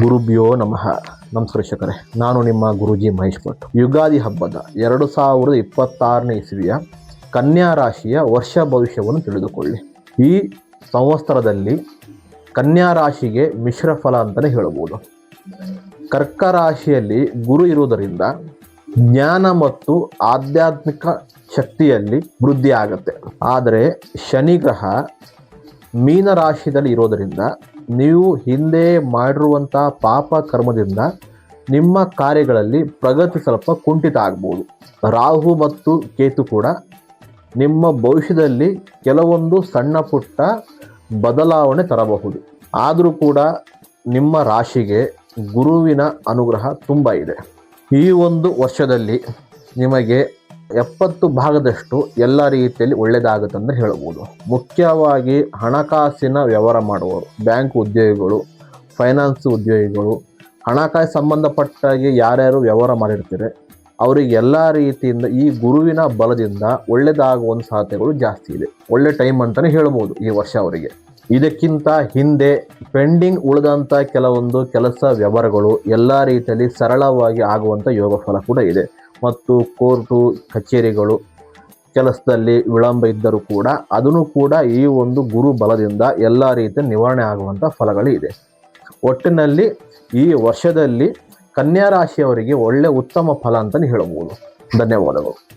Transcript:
ಗುರುಭ್ಯೋ ನಮಃ. ನಮಸ್ಕಾರ ವೀಕ್ಷಕರೇ, ನಾನು ನಿಮ್ಮ ಗುರುಜಿ ಮಹೇಶ್ ಭಟ್. ಯುಗಾದಿ ಹಬ್ಬದ 2026ನೇ ಇಸವಿಯ ಕನ್ಯಾ ರಾಶಿಯ ವರ್ಷ ಭವಿಷ್ಯವನ್ನು ತಿಳಿದುಕೊಳ್ಳಿ. ಈ ಸಂವತ್ಸರದಲ್ಲಿ ಕನ್ಯಾ ರಾಶಿಗೆ ಮಿಶ್ರ ಫಲ ಅಂತಲೇ ಹೇಳಬಹುದು. ಕರ್ಕ ರಾಶಿಯಲ್ಲಿ ಗುರು ಇರುವುದರಿಂದ ಜ್ಞಾನ ಮತ್ತು ಆಧ್ಯಾತ್ಮಿಕ ಶಕ್ತಿಯಲ್ಲಿ ವೃದ್ಧಿ ಆಗುತ್ತೆ. ಆದರೆ ಶನಿ ಗ್ರಹ ಮೀನ ರಾಶಿಯಲ್ಲಿ ಇರೋದರಿಂದ ನೀವು ಹಿಂದೆ ಮಾಡಿರುವಂಥ ಪಾಪ ಕರ್ಮದಿಂದ ನಿಮ್ಮ ಕಾರ್ಯಗಳಲ್ಲಿ ಪ್ರಗತಿ ಸ್ವಲ್ಪ ಕುಂಠಿತ ಆಗ್ಬೋದು. ರಾಹು ಮತ್ತು ಕೇತು ಕೂಡ ನಿಮ್ಮ ಭವಿಷ್ಯದಲ್ಲಿ ಕೆಲವೊಂದು ಸಣ್ಣ ಪುಟ್ಟ ಬದಲಾವಣೆ ತರಬಹುದು. ಆದರೂ ಕೂಡ ನಿಮ್ಮ ರಾಶಿಗೆ ಗುರುವಿನ ಅನುಗ್ರಹ ತುಂಬ ಇದೆ. ಈ ಒಂದು ವರ್ಷದಲ್ಲಿ ನಿಮಗೆ 70% ಎಲ್ಲ ರೀತಿಯಲ್ಲಿ ಒಳ್ಳೆಯದಾಗುತ್ತೆ ಅಂತ ಹೇಳ್ಬೋದು. ಮುಖ್ಯವಾಗಿ ಹಣಕಾಸಿನ ವ್ಯವಹಾರ ಮಾಡುವವರು, ಬ್ಯಾಂಕ್ ಉದ್ಯೋಗಿಗಳು, ಫೈನಾನ್ಸ್ ಉದ್ಯೋಗಿಗಳು, ಹಣಕಾಸು ಸಂಬಂಧಪಟ್ಟಾಗಿ ಯಾರ್ಯಾರು ವ್ಯವಹಾರ ಮಾಡಿರ್ತಾರೆ ಅವರಿಗೆ ಎಲ್ಲ ರೀತಿಯಿಂದ ಈ ಗುರುವಿನ ಬಲದಿಂದ ಒಳ್ಳೆಯದಾಗುವಂಥ ಸಾಧ್ಯತೆಗಳು ಜಾಸ್ತಿ ಇದೆ. ಒಳ್ಳೆ ಟೈಮ್ ಅಂತಲೇ ಹೇಳ್ಬೋದು ಈ ವರ್ಷ ಅವರಿಗೆ. ಇದಕ್ಕಿಂತ ಹಿಂದೆ ಪೆಂಡಿಂಗ್ ಉಳಿದಂಥ ಕೆಲವೊಂದು ಕೆಲಸ ವ್ಯವಹಾರಗಳು ಎಲ್ಲ ರೀತಿಯಲ್ಲಿ ಸರಳವಾಗಿ ಆಗುವಂಥ ಯೋಗ ಫಲ ಕೂಡ ಇದೆ. ಮತ್ತು ಕೋರ್ಟು ಕಚೇರಿಗಳು ಕೆಲಸದಲ್ಲಿ ವಿಳಂಬ ಇದ್ದರೂ ಕೂಡ ಅದನ್ನು ಕೂಡ ಈ ಒಂದು ಗುರು ಬಲದಿಂದ ಎಲ್ಲ ರೀತಿಯ ನಿವಾರಣೆ ಆಗುವಂಥ ಫಲಗಳಿದೆ. ಒಟ್ಟಿನಲ್ಲಿ ಈ ವರ್ಷದಲ್ಲಿ ಕನ್ಯಾ ರಾಶಿಯವರಿಗೆ ಒಳ್ಳೆ ಉತ್ತಮ ಫಲ ಅಂತಲೇ ಹೇಳಬಹುದು. ಧನ್ಯವಾದಗಳು.